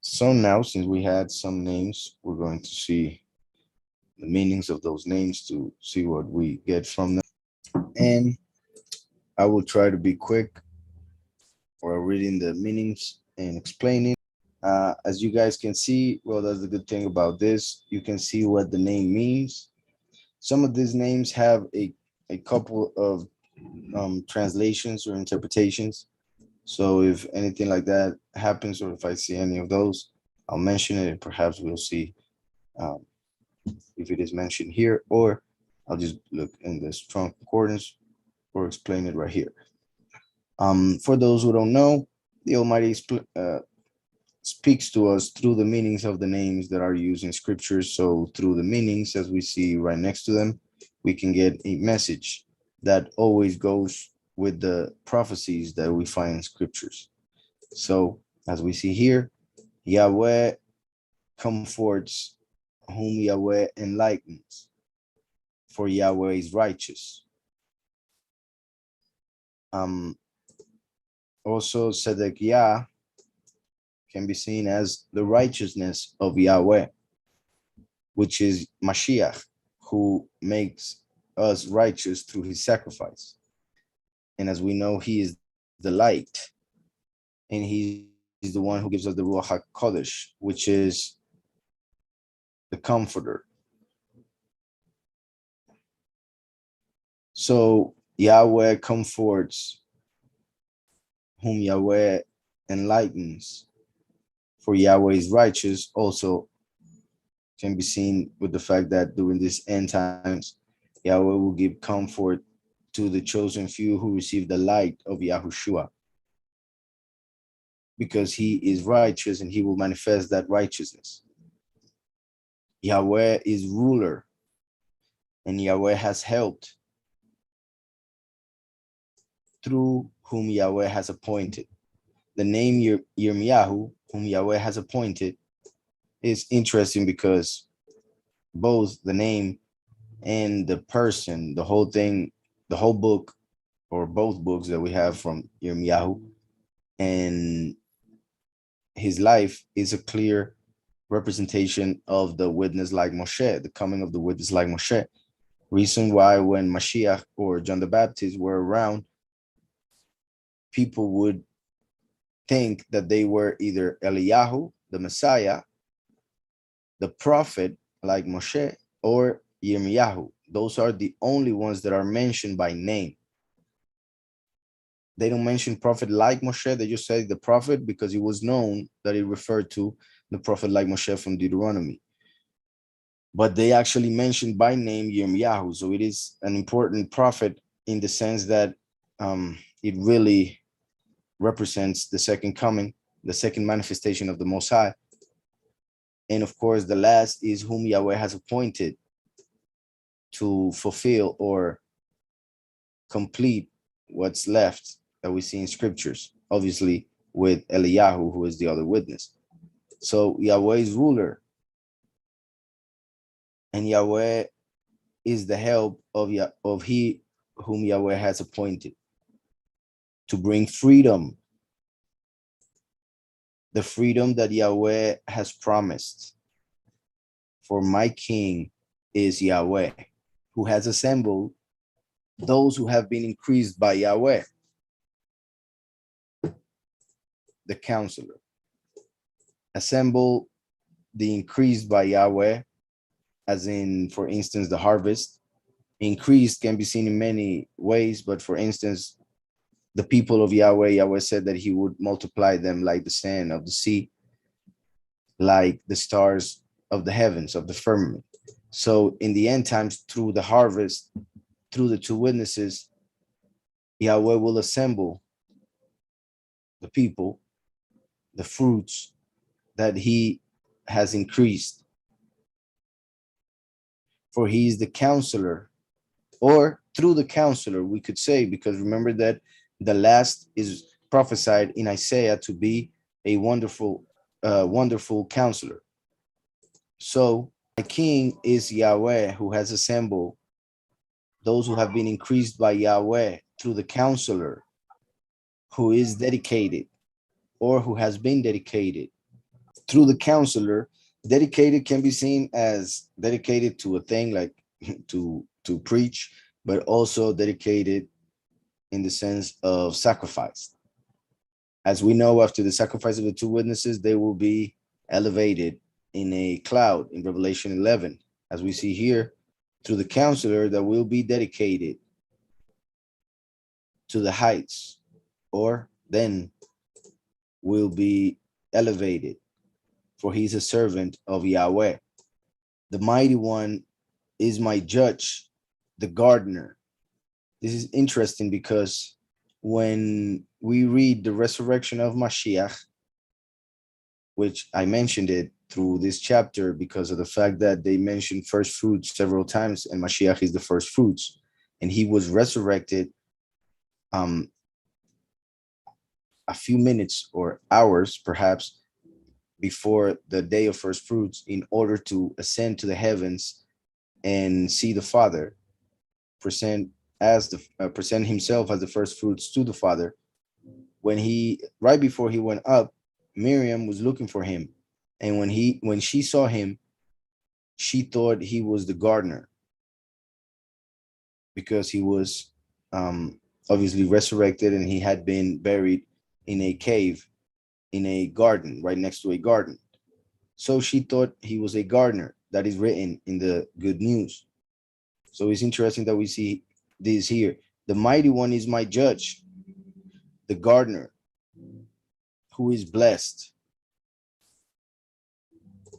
So now, since we had some names, we're going to see the meanings of those names to see what we get from them. And I will try to be quick while reading the meanings and explaining. As you guys can see, well, that's the good thing about this. You can see what the name means. Some of these names have a couple of translations or interpretations. So if anything like that happens, or if I see any of those, I'll mention it, and perhaps we'll see um, if it is mentioned here, or I'll just look in the strong concordance or explain it right here. For those who don't know, the Almighty speaks to us through the meanings of the names that are used in scriptures. So through the meanings, as we see right next to them, we can get a message that always goes with the prophecies that we find in scriptures. So as we see here, Yahweh comforts whom Yahweh enlightens, for Yahweh is righteous. Also, Zedekiah can be seen as the righteousness of Yahweh, which is Mashiach, who makes us righteous through his sacrifice. And as we know, he is the light, and he's the one who gives us the Ruach HaKodesh, which is the comforter. So Yahweh comforts whom Yahweh enlightens, for Yahweh is righteous, also can be seen with the fact that during this end times, Yahweh will give comfort to the chosen few who receive the light of Yahushua, because he is righteous and he will manifest that righteousness. Yahweh is ruler, and Yahweh has helped through whom Yahweh has appointed. The name NejemYah, whom Yahweh has appointed, is interesting because both the name and the person, the whole thing, the whole book, or both books that we have from NejemYah and his life, is a clear representation of the witness like Moshe, the coming of the witness like Moshe. Reason why when Mashiach or John the Baptist were around, people would think that they were either Eliyahu, the Messiah, the prophet like Moshe, or Yirmiyahu. Those are the only ones that are mentioned by name. They don't mention prophet like Moshe. They just say the prophet because it was known that it referred to the prophet like Moshe from Deuteronomy. But they actually mentioned by name Yirmiyahu. So it is an important prophet in the sense that it really represents the second coming, the second manifestation of the Most High. And of course, the last is whom Yahweh has appointed to fulfill or complete what's left that we see in scriptures, obviously with Eliyahu, who is the other witness. So Yahweh is ruler, and Yahweh is the help of he whom Yahweh has appointed to bring freedom, the freedom that Yahweh has promised. For my king is Yahweh, who has assembled those who have been increased by Yahweh, the counselor. Assemble the increased by Yahweh, as in, for instance, the harvest. Increased can be seen in many ways, but for instance, the people of Yahweh, Yahweh said that he would multiply them like the sand of the sea, like the stars of the heavens, of the firmament. So in the end times, through the harvest, through the two witnesses, Yahweh will assemble the people, the fruits that he has increased. For he is the counselor, or through the counselor, we could say, because remember that the last is prophesied in Isaiah to be a wonderful counselor. So the king is Yahweh, who has assembled those who have been increased by Yahweh through the counselor, who is dedicated or who has been dedicated through the counselor. Dedicated can be seen as dedicated to a thing, like to preach, but also dedicated in the sense of sacrifice. As we know, after the sacrifice of the two witnesses, they will be elevated in a cloud in Revelation 11, as we see here, through the counselor that will be dedicated to the heights, or then will be elevated, for he's a servant of Yahweh. The mighty one is my judge, the gardener. This is interesting because when we read the resurrection of Mashiach, which I mentioned it through this chapter because of the fact that they mentioned first fruits several times, and Mashiach is the first fruits, and he was resurrected a few minutes or hours perhaps before the day of first fruits, in order to ascend to the heavens and see the Father, present himself as the first fruits to the Father. When he, right before he went up, Miriam was looking for him, and when she saw him, she thought he was the gardener, because he was obviously resurrected, and he had been buried in a cave in a garden, right next to a garden. So she thought he was a gardener. That is written in the good news. So it's interesting that we see this here. The mighty one is my judge, the gardener, who is blessed,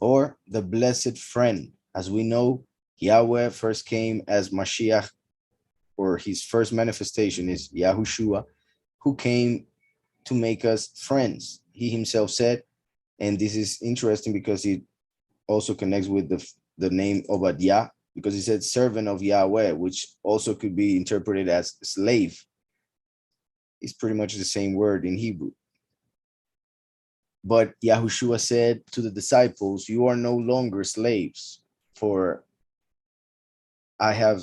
or the blessed friend. As we know, Yahweh first came as Mashiach, or his first manifestation is Yahushua, who came to make us friends. He himself said, and this is interesting because it also connects with the name Obadiah, because he said servant of Yahweh, which also could be interpreted as slave. It's pretty much the same word in Hebrew. But Yahushua said to the disciples, you are no longer slaves, for I have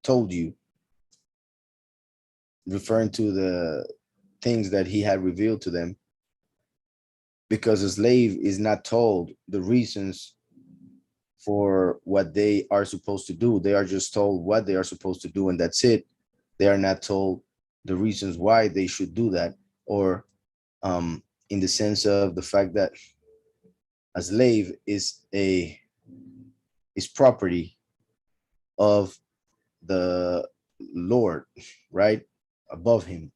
told you, referring to the things that he had revealed to them, because a slave is not told the reasons for what they are supposed to do. They are just told what they are supposed to do, and that's it. They are not told the reasons why they should do that, or in the sense of the fact that a slave is property of the Lord, right? Above him.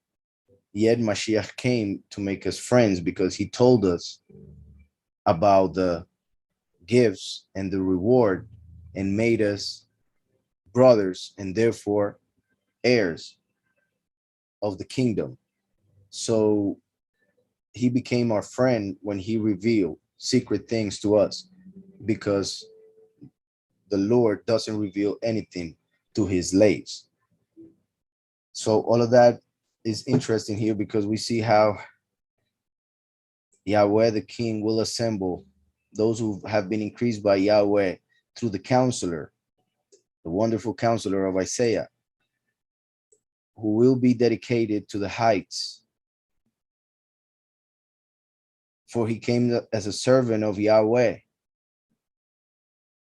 Yet Mashiach came to make us friends, because he told us about the gifts and the reward, and made us brothers, and therefore heirs of the kingdom. So he became our friend when he revealed secret things to us, because the Lord doesn't reveal anything to his slaves. So all of that is interesting here, because we see how Yahweh the King will assemble those who have been increased by Yahweh through the counselor, the wonderful counselor of Isaiah, who will be dedicated to the heights. For he came as a servant of Yahweh,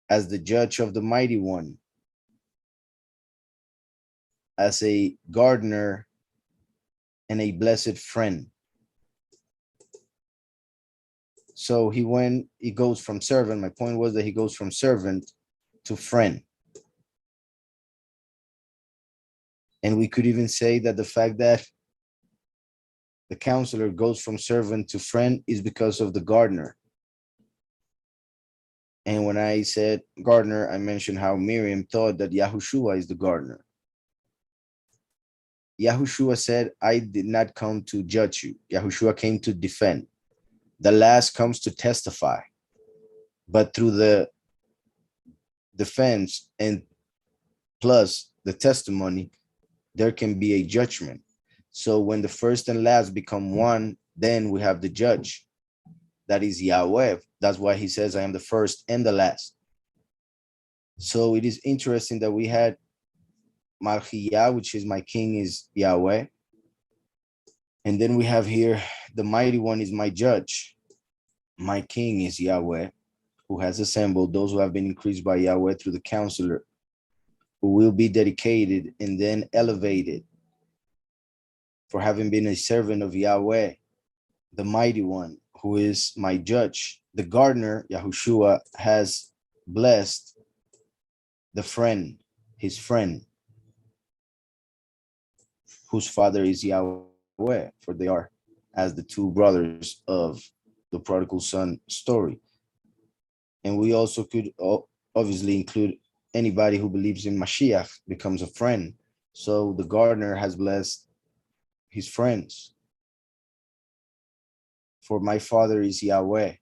as the judge of the mighty one, as a gardener and a blessed friend. So he goes from servant. My point was that he goes from servant to friend. And we could even say that the fact that the counselor goes from servant to friend is because of the gardener. And when I said gardener, I mentioned how Miriam thought that Yahushua is the gardener. Yahushua said, I did not come to judge you. Yahushua came to defend. The last comes to testify. But through the defense and plus the testimony, there can be a judgment. So when the first and last become one, then we have the judge. That is Yahweh. That's why he says, I am the first and the last. So it is interesting that we had Malchiyah, which is my king is Yahweh. And then we have here, the mighty one is my judge. My king is Yahweh, who has assembled those who have been increased by Yahweh through the counselor, who will be dedicated and then elevated for having been a servant of Yahweh, the mighty one, who is my judge. The gardener, Yahushua, has blessed the friend, his friend, whose father is Yahweh, for they are as the two brothers of the prodigal son story. And we also could obviously include anybody who believes in Mashiach becomes a friend. So the gardener has blessed his friends. For my father is Yahweh.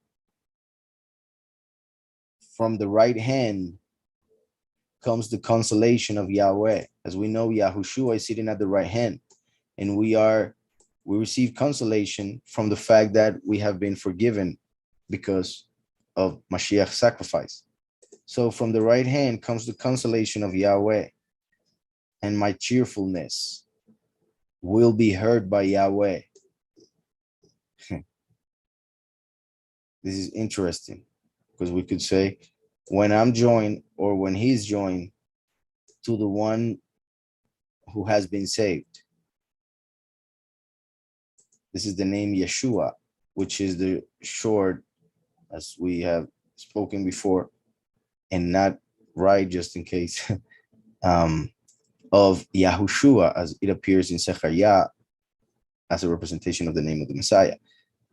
From the right hand comes the consolation of Yahweh. As we know, Yahushua is sitting at the right hand, and we receive consolation from the fact that we have been forgiven because of Mashiach's sacrifice. So from the right hand comes the consolation of Yahweh, and my cheerfulness will be heard by Yahweh. This is interesting because we could say, when I'm joined or when he's joined to the one who has been saved. This is the name Yeshua, which is the short, as we have spoken before, and not right, just in case, of Yahushua, as it appears in Zechariah as a representation of the name of the Messiah.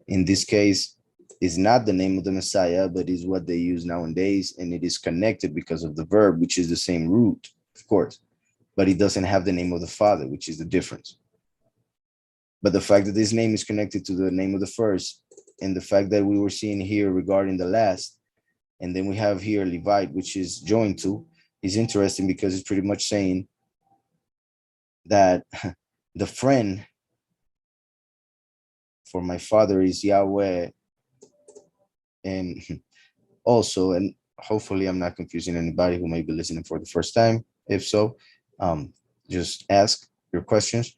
In this case, is not the name of the Messiah, but is what they use nowadays, and it is connected because of the verb, which is the same root, of course, but it doesn't have the name of the Father, which is the difference. But the fact that this name is connected to the name of the first, and the fact that we were seeing here regarding the last, and then we have here Levite, which is joined to, is interesting because it's pretty much saying that the friend for my father is Yahweh. And also, and hopefully I'm not confusing anybody who may be listening for the first time. If so, just ask your questions.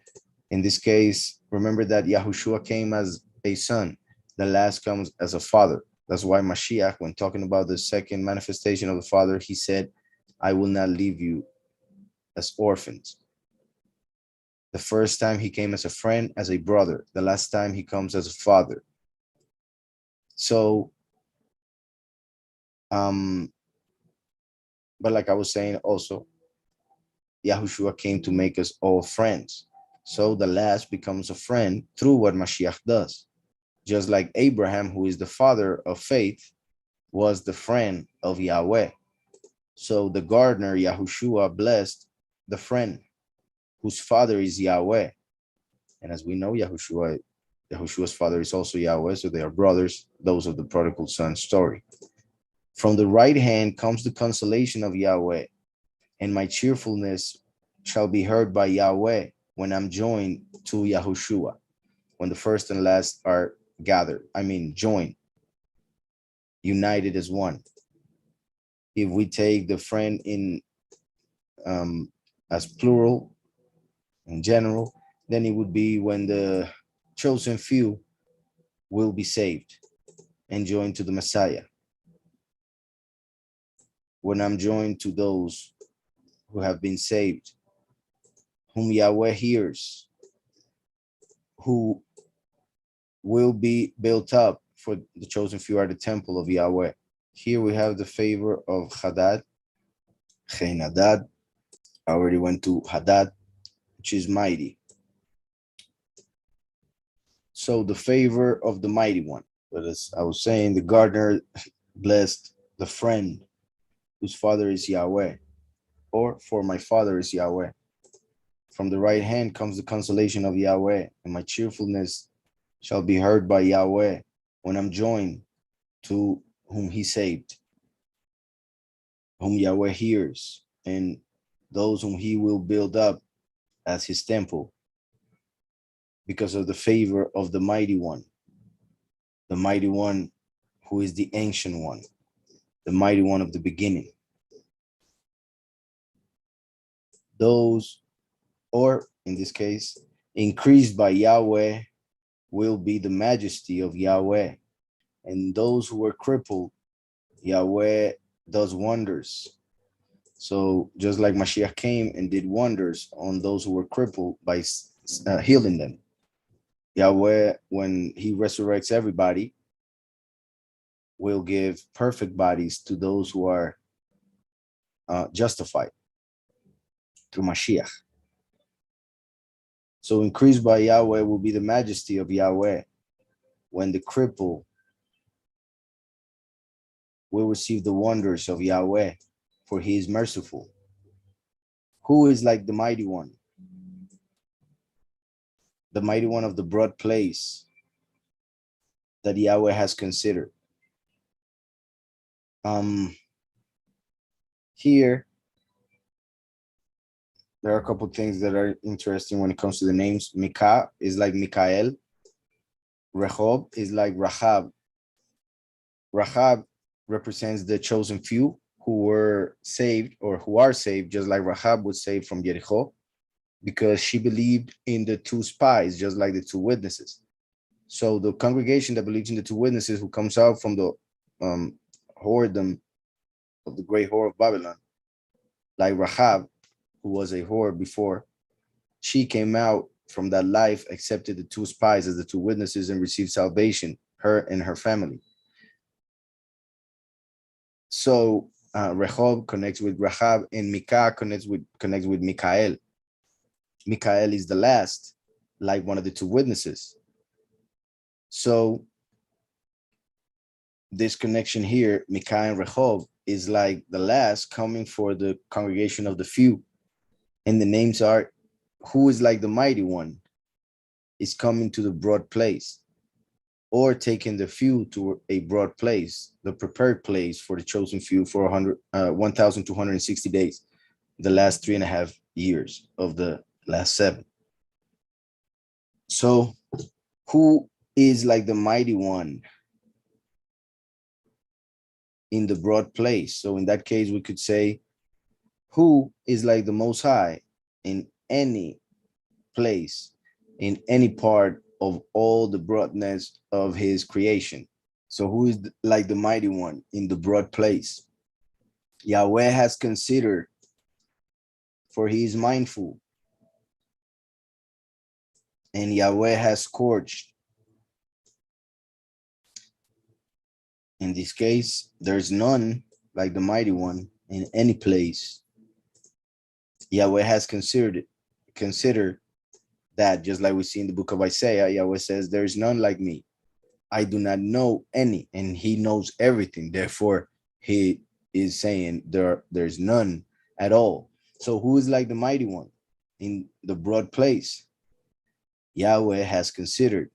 In this case, remember that Yahushua came as a son. The last comes as a father. That's why Mashiach, when talking about the second manifestation of the Father, he said, I will not leave you as orphans. The first time he came as a friend, as a brother. The last time he comes as a father. So, but like I was saying also, Yahushua came to make us all friends. So the last becomes a friend through what Mashiach does. Just like Abraham, who is the father of faith, was the friend of Yahweh. So the gardener, Yahushua, blessed the friend whose father is Yahweh. And as we know, Yahushua's father is also Yahweh, so they are brothers, those of the prodigal son story. From the right hand comes the consolation of Yahweh, and my cheerfulness shall be heard by Yahweh when I'm joined to Yahushua, when the first and last are gathered. I mean, joined, united as one. If we take the friend in as plural, in general, then it would be when the chosen few will be saved and joined to the Messiah. When I'm joined to those who have been saved, whom Yahweh hears, who will be built up, for the chosen few are the temple of Yahweh. Here we have the favor of Hadad, Hadad. I already went to Hadad, which is mighty. So the favor of the mighty one. But as I was saying, the gardener blessed the friend whose father is Yahweh, or for my father is Yahweh. From the right hand comes the consolation of Yahweh, and my cheerfulness shall be heard by Yahweh when I'm joined to whom he saved, whom Yahweh hears, and those whom he will build up as his temple, because of the favor of the mighty one who is the ancient one, the mighty one of the beginning. Those, or in this case, increased by Yahweh, will be the majesty of Yahweh, and those who were crippled, Yahweh does wonders. So just like Mashiach came and did wonders on those who were crippled by healing them, Yahweh, when he resurrects everybody, will give perfect bodies to those who are justified through Mashiach. So increased by Yahweh will be the majesty of Yahweh, when the cripple will receive the wonders of Yahweh, for he is merciful. Who is like the mighty one? The mighty one of the broad place that Yahweh has considered. Here, there are a couple things that are interesting when it comes to the names. Mika is like Mikael. Rehob is like Rahab. Rahab represents the chosen few who were saved, or who are saved, just like Rahab was saved from Jericho, because she believed in the two spies, just like the two witnesses. So the congregation that believes in the two witnesses, who comes out from the whoredom of the great whore of Babylon, like Rahab, who was a whore before, she came out from that life, accepted the two spies as the two witnesses, and received salvation, her and her family. So Rehob connects with Rahab, and Micah connects with Mikael. Mikael is the last, like one of the two witnesses. So this connection here, Micah and Rehob, is like the last coming for the congregation of the few. And the names are, who is like the mighty one is coming to the broad place, or taking the few to a broad place, the prepared place for the chosen few for 1,260 days, the last 3.5 years of the last 7. So who is like the mighty one in the broad place? So in that case, we could say, who is like the Most High in any place, in any part of all the broadness of his creation? So who is like the mighty one in the broad place? Yahweh has considered, for he is mindful, and Yahweh has scorched. In this case, there's none like the mighty one in any place. Yahweh has considered that, just like we see in the book of Isaiah, Yahweh says, there is none like me. I do not know any, and he knows everything. Therefore, he is saying there's none at all. So who is like the mighty one in the broad place? Yahweh has considered.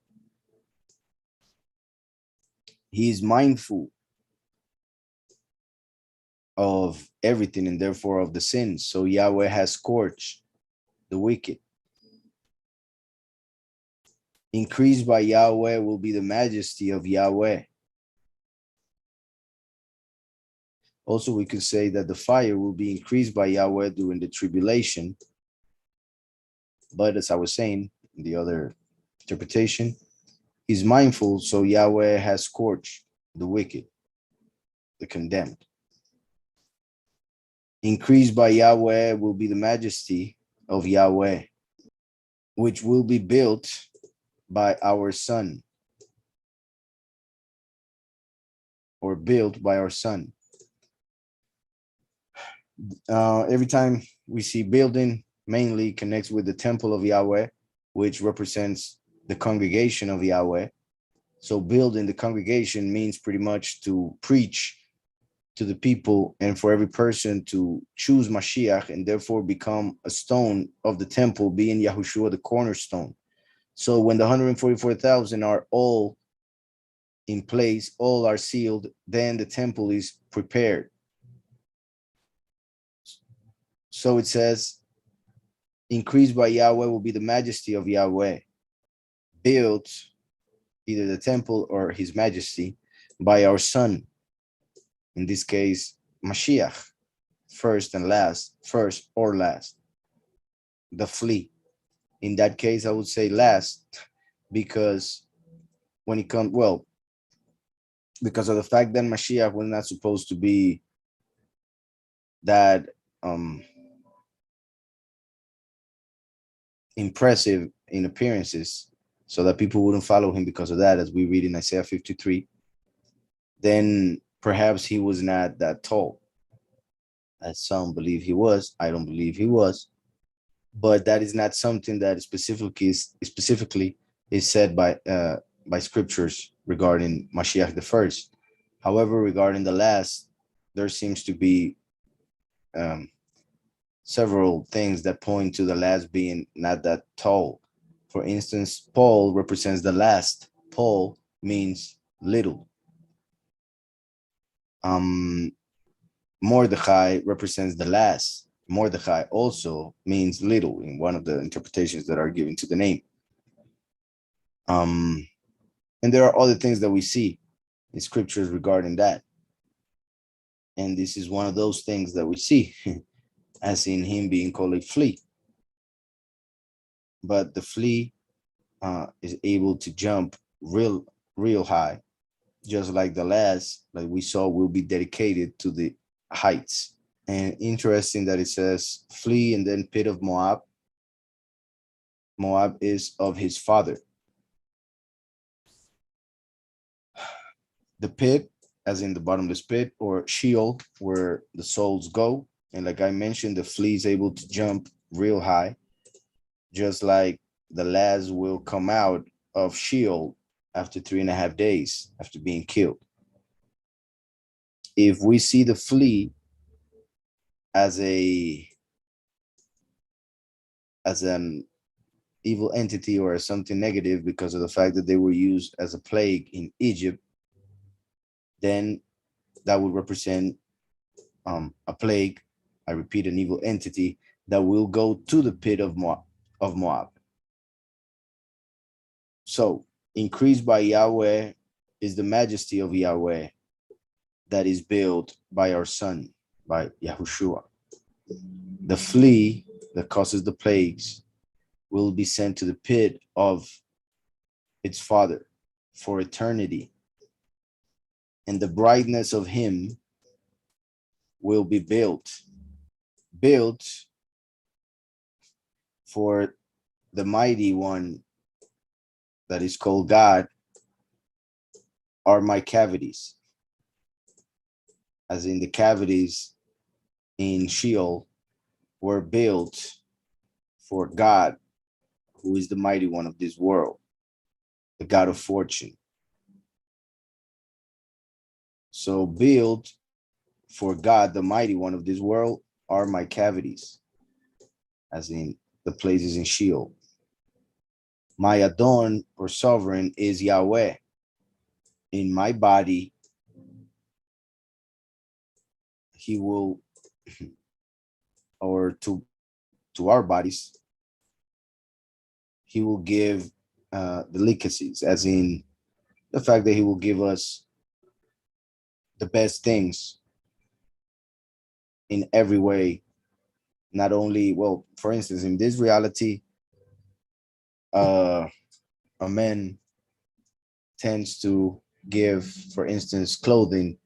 He is mindful of everything, and therefore of the sins. So Yahweh has scorched the wicked. Increased by Yahweh will be the majesty of Yahweh. Also, we could say that the fire will be increased by Yahweh during the tribulation. But as I was saying in the other interpretation, he's mindful, so Yahweh has scorched the wicked, the condemned. Increased by Yahweh will be the majesty of Yahweh, which will be built by our Son, or built by our Son. Every time we see building, mainly connects with the temple of Yahweh, which represents the congregation of Yahweh. So building the congregation means pretty much to preach to the people, and for every person to choose Mashiach and therefore become a stone of the temple, being Yahushua the cornerstone. So when the 144,000 are all in place, all are sealed, then the temple is prepared. So it says, increased by Yahweh will be the majesty of Yahweh, built, either the temple or his majesty, by our Son. In this case, Mashiach, first and last, first or last. The flea. In that case, I would say last, because when it comes, well, because of the fact that Mashiach was not supposed to be that impressive in appearances, so that people wouldn't follow him because of that, as we read in Isaiah 53, then perhaps he was not that tall, as some believe he was. I don't believe he was, but that is not something that specifically is said by scriptures regarding Mashiach the first. However, regarding the last, there seems to be several things that point to the last being not that tall. For instance, Paul represents the last. Paul means little. Mordechai represents the last. Mordechai also means little in one of the interpretations that are given to the name. And there are other things that we see in scriptures regarding that. And this is one of those things that we see, as in him being called a flea. But the flea is able to jump real high, just like the last, like we saw, will be dedicated to the heights. And interesting that it says flee and then pit of Moab. Moab is of his father. The pit, as in the bottomless pit, or Sheol, where the souls go. And like I mentioned, the flea is able to jump real high, just like the lads will come out of Sheol after 3.5 days after being killed. If we see the flea as an evil entity or as something negative because of the fact that they were used as a plague in Egypt, then that would represent a plague, I repeat, an evil entity that will go to the pit of Moab. So, increased by Yahweh is the majesty of Yahweh that is built by our Son, by Yahushua. The flea that causes the plagues will be sent to the pit of its father for eternity. And the brightness of him will be built for the mighty one that is called God are my cavities. As in the cavities in Sheol were built for God, who is the mighty one of this world, the God of fortune. So built for God, the mighty one of this world, are my cavities, as in the places in Sheol. My Adon, or sovereign, is Yahweh. In my body, he will, or to our bodies, he will give delicacies, as in the fact that he will give us the best things in every way. Not only, well, for instance, in this reality, a man tends to give, for instance, clothing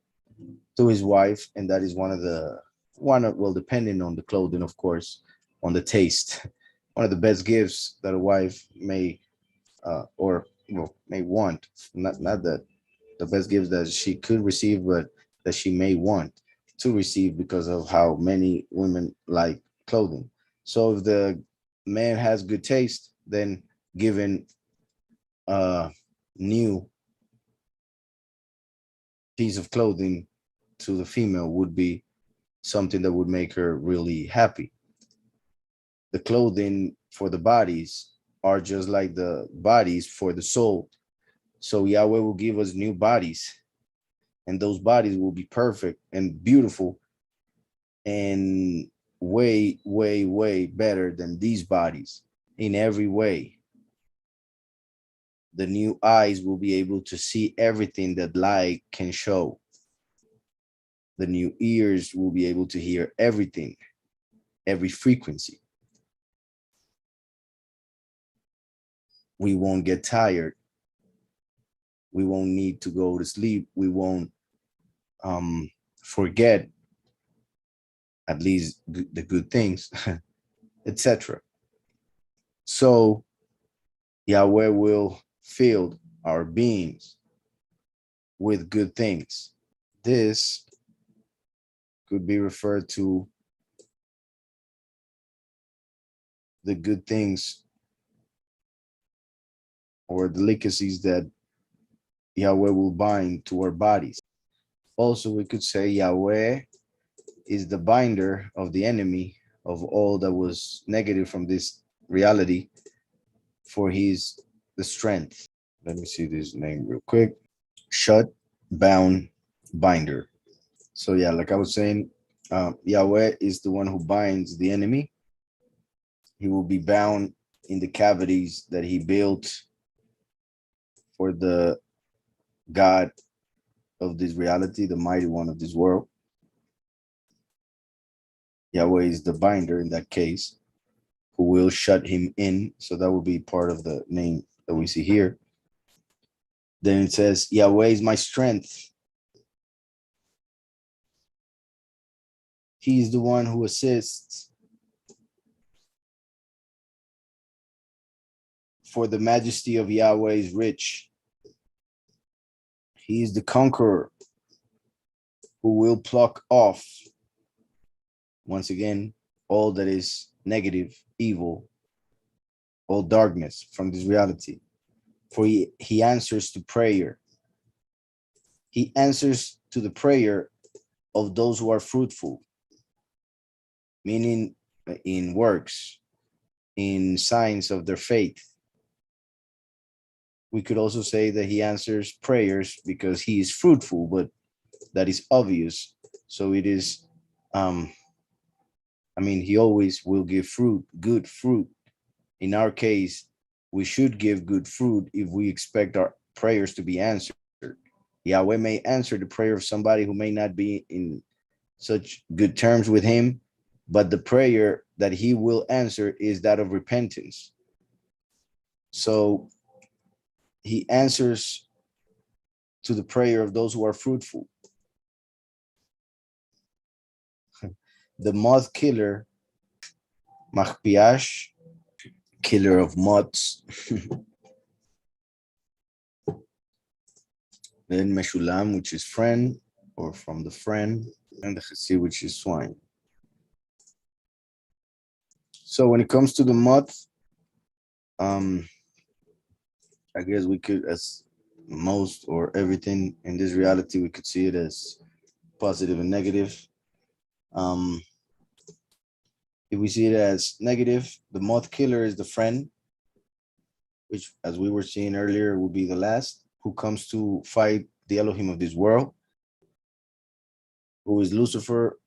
to his wife, and that is well, depending on the clothing, of course, on the taste, one of the best gifts that a wife may may want. Not that the best gifts that she could receive, but that she may want to receive, because of how many women like clothing. So if the man has good taste, then giving a new piece of clothing to the female would be something that would make her really happy. The clothing for the bodies are just like the bodies for the soul. So Yahweh will give us new bodies, and those bodies will be perfect and beautiful and way, way, way better than these bodies in every way. The new eyes will be able to see everything that light can show. The new ears will be able to hear everything, every frequency. We won't get tired We won't need to go to sleep. We won't forget at least the good things, etc. So Yahweh will fill our beings with good things. This could be referred to the good things or delicacies that Yahweh will bind to our bodies. Also, we could say Yahweh is the binder of the enemy of all that was negative from this reality, for he's the strength. Let me see this name real quick. Shut, bound, binder. So yeah, like I was saying, Yahweh is the one who binds the enemy. He will be bound in the cavities that he built for the God of this reality, the mighty one of this world. Yahweh is the binder in that case, who will shut him in. So that will be part of the name that we see here. Then it says, Yahweh is my strength. He is the one who assists. For the majesty of Yahweh is rich. He is the conqueror who will pluck off, once again, all that is negative, evil, all darkness from this reality. For he answers to prayer. He answers to the prayer of those who are fruitful, meaning in works, in signs of their faith. We could also say that he answers prayers because he is fruitful, but that is obvious. So it is, he always will give fruit, good fruit. In our case, we should give good fruit if we expect our prayers to be answered. Yahweh may answer the prayer of somebody who may not be in such good terms with him, but the prayer that he will answer is that of repentance. So he answers to the prayer of those who are fruitful. The Moth Killer, Machpiash, killer of moths. Then Meshulam, which is friend, or from the friend, and the Chesed, which is swine. So when it comes to the moth, I guess we could, as most or everything in this reality, we could see it as positive and negative. If we see it as negative, the Moth Killer is the friend, which, as we were seeing earlier, will be the last, who comes to fight the Elohim of this world, who is Lucifer,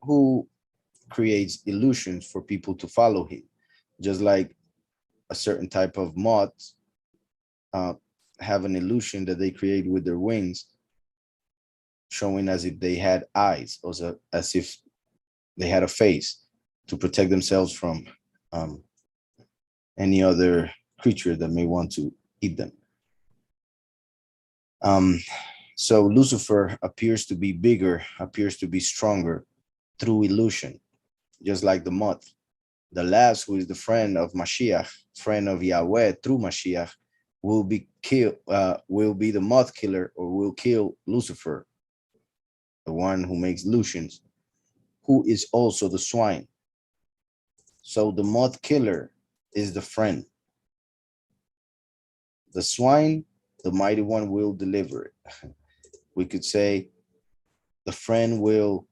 who creates illusions for people to follow him, just like a certain type of moths have an illusion that they create with their wings, showing as if they had eyes, also as if they had a face to protect themselves from any other creature that may want to eat them. So Lucifer appears to be bigger, appears to be stronger through illusion, just like the moth. The last, who is the friend of Mashiach, friend of Yahweh through Mashiach, will be the Moth Killer, or will kill Lucifer, the one who makes illusions, who is also the swine. So the Moth Killer is the friend. The swine, the mighty one, will deliver it. We could say the friend will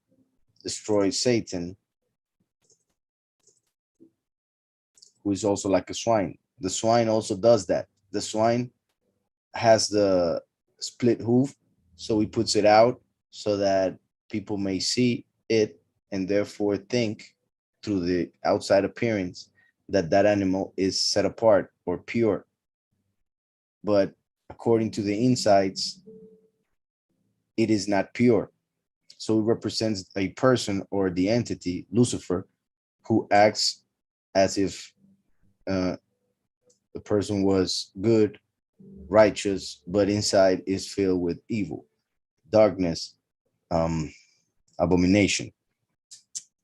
destroy Satan, who is also like a swine. The swine also does that. The swine has the split hoof, so he puts it out so that people may see it and therefore think through the outside appearance that that animal is set apart or pure. But according to the insides, it is not pure. So it represents a person or the entity, Lucifer, who acts as if the person was good righteous, but inside is filled with evil, darkness, um, abomination.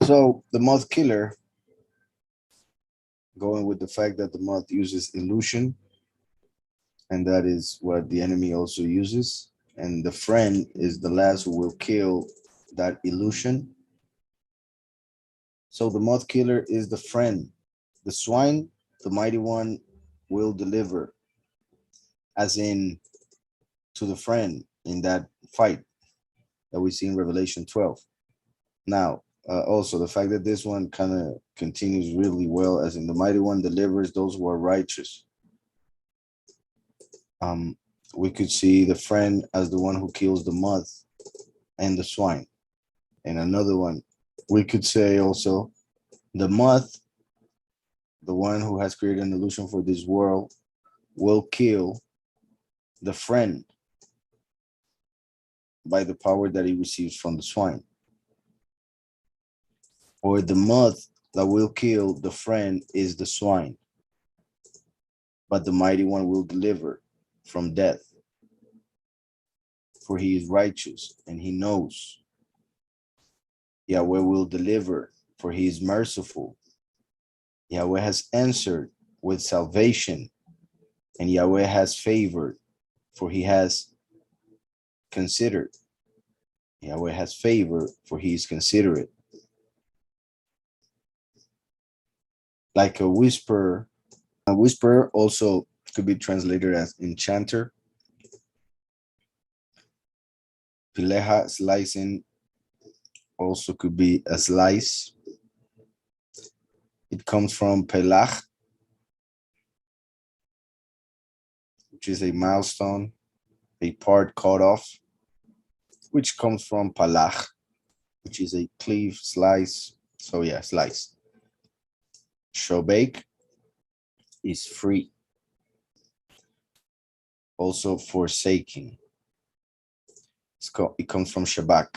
So the Moth Killer, going with the fact that the moth uses illusion, and that is what the enemy also uses. And the friend is the last who will kill that illusion. So the Moth Killer is the friend. The swine, the mighty one, will deliver, as in to the friend in that fight that we see in Revelation 12. Now, also the fact that this one kind of continues really well, as in the mighty one delivers those who are righteous. We could see the friend as the one who kills the moth and the swine. And another one, we could say also the moth, the one who has created an illusion for this world, will kill the friend by the power that he receives from the swine. Or the moth that will kill the friend is the swine, but the mighty one will deliver from death. For he is righteous and he knows. Yahweh will deliver, for he is merciful. Yahweh has answered with salvation, and Yahweh has favored, for he has considered. Yahweh has favored, for he is considerate. Like a whisperer also could be translated as enchanter. Pileha, slicing, also could be a slice. It comes from pelach, which is a milestone, a part cut off, which comes from palach, which is a cleave, slice. So yeah, slice. Shobek is free. Also forsaking. It comes from shabak,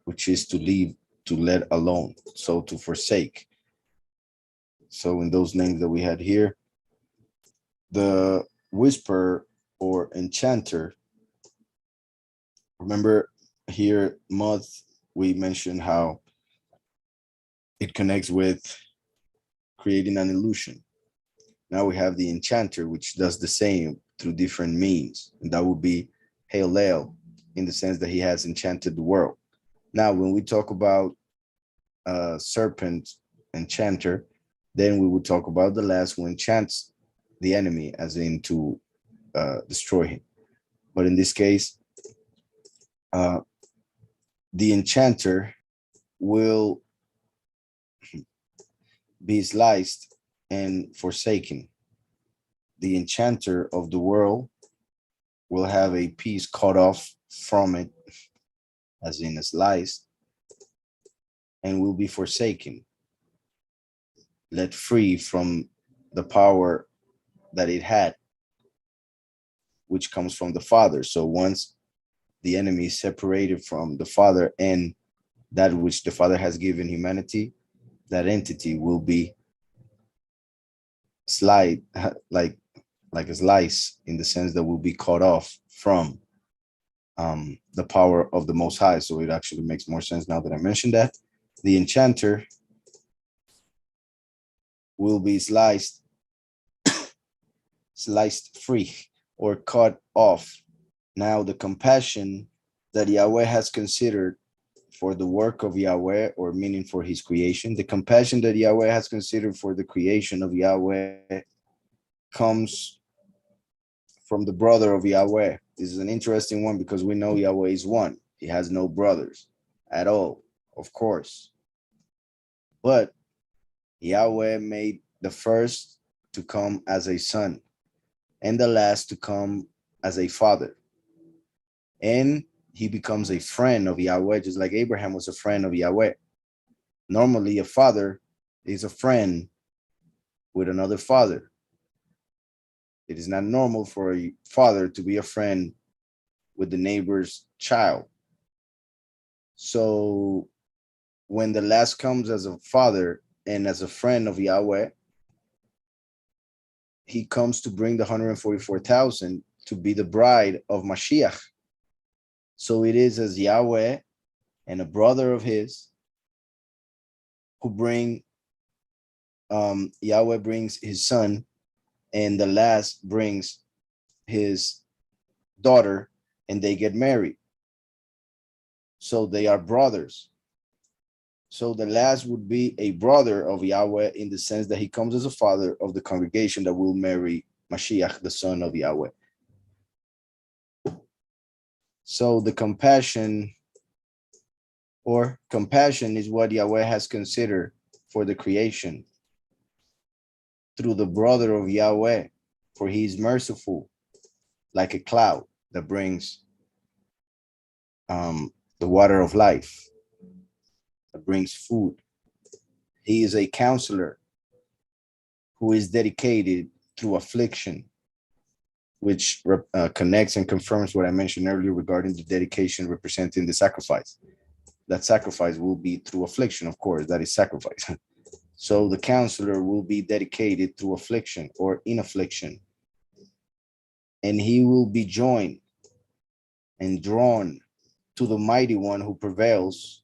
which is to leave, to let alone. So to forsake. So in those names that we had here, the whisperer or enchanter, remember here, moth, we mentioned how it connects with creating an illusion. Now we have the enchanter, which does the same through different means. And that would be Halel, in the sense that he has enchanted the world. Now, when we talk about serpent enchanter, then we would talk about the last who enchants the enemy, as in to destroy him. But in this case, the enchanter will be sliced and forsaken. The enchanter of the world will have a piece cut off from it, as in a slice, and will be forsaken, let free from the power that it had, which comes from the Father. So once the enemy is separated from the Father and that which the Father has given humanity, that entity will be slide like a slice, in the sense that will be cut off from the power of the Most High. So it actually makes more sense now that I mentioned that. The enchanter will be sliced free or cut off. Now the compassion that Yahweh has considered for the work of Yahweh, or meaning for his creation, the compassion that Yahweh has considered for the creation of Yahweh comes from the brother of Yahweh. This is an interesting one because we know Yahweh is one. He has no brothers at all, of course. But Yahweh made the first to come as a son and the last to come as a father. And he becomes a friend of Yahweh, just like Abraham was a friend of Yahweh. Normally, a father is a friend with another father. It is not normal for a father to be a friend with the neighbor's child. So when the last comes as a father and as a friend of Yahweh, he comes to bring the 144,000 to be the bride of Mashiach. So it is as Yahweh and a brother of his who bring, Yahweh brings his son, and the last brings his daughter, and they get married. So they are brothers. So the last would be a brother of Yahweh in the sense that he comes as a father of the congregation that will marry Mashiach, the son of Yahweh. So the compassion is what Yahweh has considered for the creation through the brother of Yahweh, for he is merciful like a cloud that brings the water of life, that brings food. He is a counselor who is dedicated through affliction, which connects and confirms what I mentioned earlier regarding the dedication representing the sacrifice. That sacrifice will be through affliction, of course, that is sacrifice. So the counselor will be dedicated through affliction or in affliction, and he will be joined and drawn to the mighty one who prevails.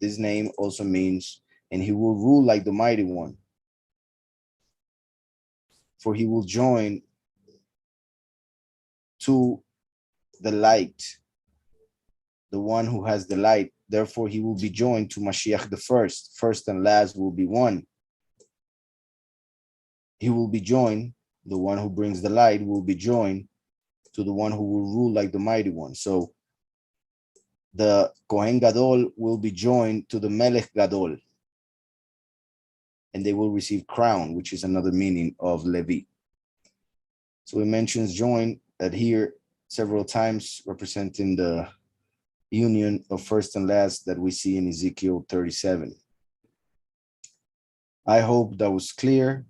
This name also means, and he will rule like the mighty one, for he will join to the light, the one who has the light. Therefore, he will be joined to Mashiach the first. First and last will be one. He will be joined, the one who brings the light will be joined to the one who will rule like the mighty one. So the Kohen Gadol will be joined to the Melech Gadol, and they will receive crown, which is another meaning of Levi. So he mentions join that here several times, representing the union of first and last that we see in Ezekiel 37. I hope that was clear.